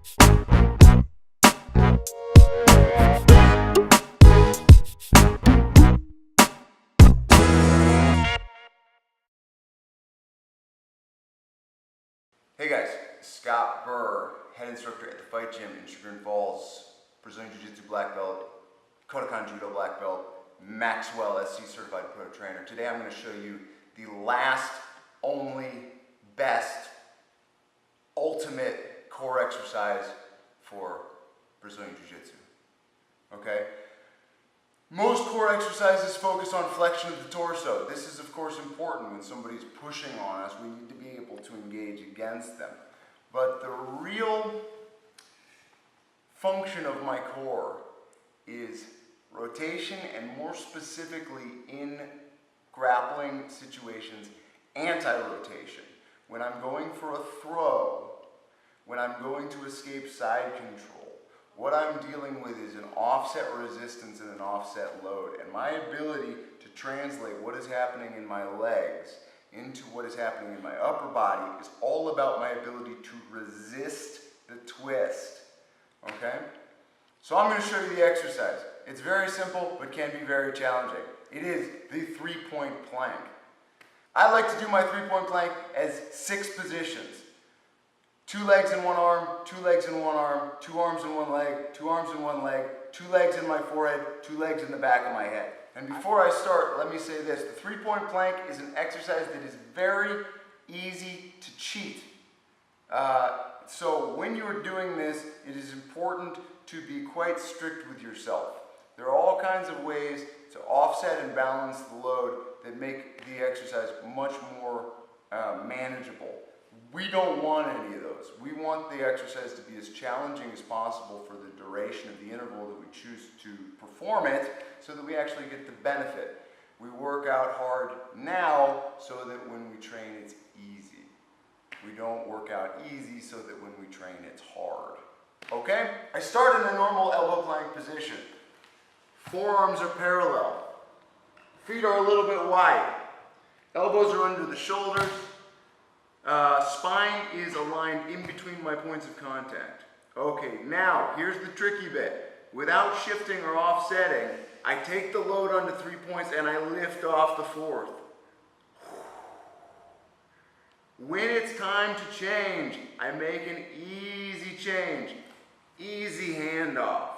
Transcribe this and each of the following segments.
Hey guys, Scott Burr, head instructor at the Fight Gym in Chagrin Falls, Brazilian Jiu-Jitsu black belt, Kodokan Judo black belt, Maxwell SC certified pro trainer. Today I'm going to show you the last, only, best, ultimate core exercise for Brazilian Jiu-Jitsu. Okay? Most core exercises focus on flexion of the torso. This is of course important when somebody's pushing on us. We need to be able to engage against them. But the real function of my core is rotation, and more specifically in grappling situations, anti-rotation. When I'm going for a throw, when I'm going to escape side control, what I'm dealing with is an offset resistance and an offset load. And my ability to translate what is happening in my legs into what is happening in my upper body is all about my ability to resist the twist. Okay? So I'm going to show you the exercise. It's very simple, but can be very challenging. It is the three-point plank. I like to do my three-point plank as 6 positions. 2 legs in one arm, 2 legs in one arm, 2 arms in one leg, 2 arms in one leg, 2 legs in my forehead, 2 legs in the back of my head. And before I start, let me say this. The three-point plank is an exercise that is very easy to cheat. So when you are doing this, it is important to be quite strict with yourself. There are all kinds of ways to offset and balance the load that make the exercise much more manageable. We don't want any of those. We want the exercise to be as challenging as possible for the duration of the interval that we choose to perform it, so that we actually get the benefit. We work out hard now so that when we train it's easy. We don't work out easy so that when we train it's hard. Okay? I start in a normal elbow plank position. Forearms are parallel. Feet are a little bit wide. Elbows are under the shoulders. Spine is aligned in between my points of contact. Okay, now here's the tricky bit. Without shifting or offsetting, I take the load onto 3 points and I lift off the 4th. When it's time to change, I make an easy change. Easy handoff.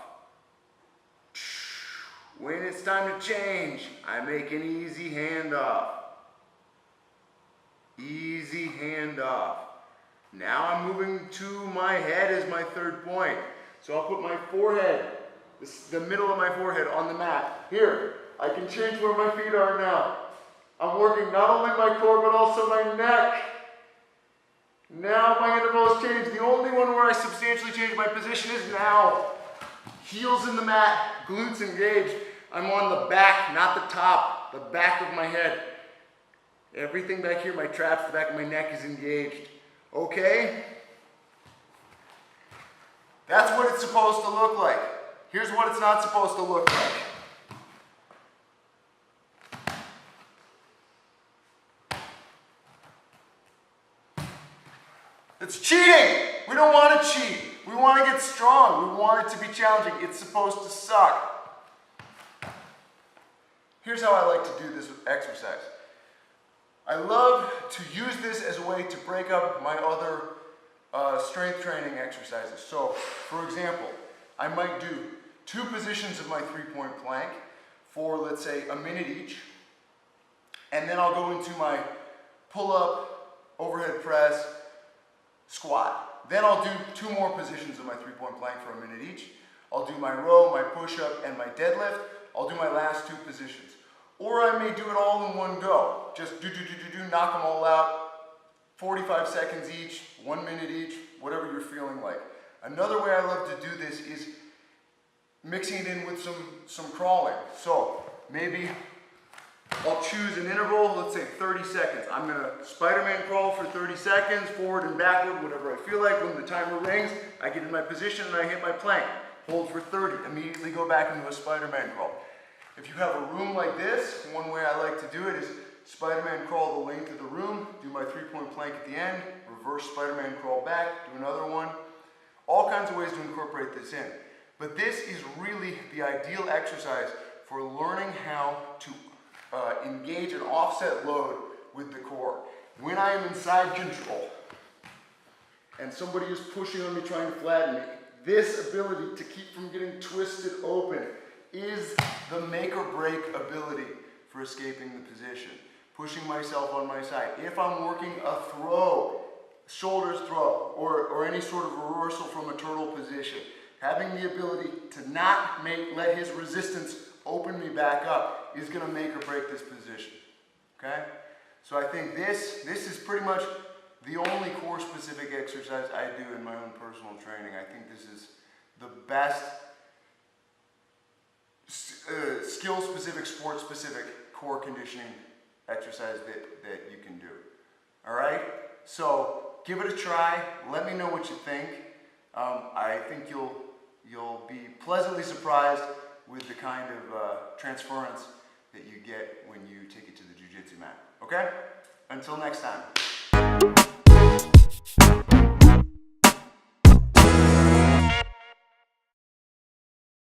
When it's time to change, I make an easy handoff. Easy handoff. Now I'm moving to my head as my 3rd point. So I'll put my forehead, the middle of my forehead on the mat. Here, I can change where my feet are now. I'm working not only my core but also my neck. Now my interval has changed. The only one where I substantially change my position is now. Heels in the mat, glutes engaged. I'm on the back, not the top, the back of my head. Everything back here, my traps, the back of my neck is engaged. Okay? That's what it's supposed to look like. Here's what it's not supposed to look like. It's cheating! We don't want to cheat. We want to get strong. We want it to be challenging. It's supposed to suck. Here's how I like to do this exercise. I love to use this as a way to break up my other strength training exercises. So, for example, I might do 2 positions of my three-point plank for, let's say, a minute each. And then I'll go into my pull-up, overhead press, squat. Then I'll do 2 more positions of my three-point plank for a minute each. I'll do my row, my push-up, and my deadlift. I'll do my last 2 positions. Or I may do it all in one go. Just knock them all out. 45 seconds each, 1 minute each, whatever you're feeling like. Another way I love to do this is mixing it in with some crawling. So maybe I'll choose an interval, let's say 30 seconds. I'm gonna Spider-Man crawl for 30 seconds, forward and backward, whatever I feel like. When the timer rings, I get in my position and I hit my plank. Hold for 30, immediately go back into a Spider-Man crawl. If you have a room like this, one way I like to do it is Spider-Man crawl the length of the room, do my three-point plank at the end, reverse Spider-Man crawl back, do another one. All kinds of ways to incorporate this in. But this is really the ideal exercise for learning how to engage an offset load with the core. When I am in side control and somebody is pushing on me trying to flatten me, this ability to keep from getting twisted open is the make or break ability for escaping the position. Pushing myself on my side. If I'm working a throw, shoulders throw, or any sort of reversal from a turtle position, having the ability to not let his resistance open me back up is going to make or break this position. Okay? So I think this is pretty much the only core specific exercise I do in my own personal training. I think this is the best skill specific, sport specific core conditioning exercise that you can do. Alright? So give it a try. Let me know what you think. I think you'll be pleasantly surprised with the kind of transference that you get when you take it to the jiu-jitsu mat. Okay? Until next time.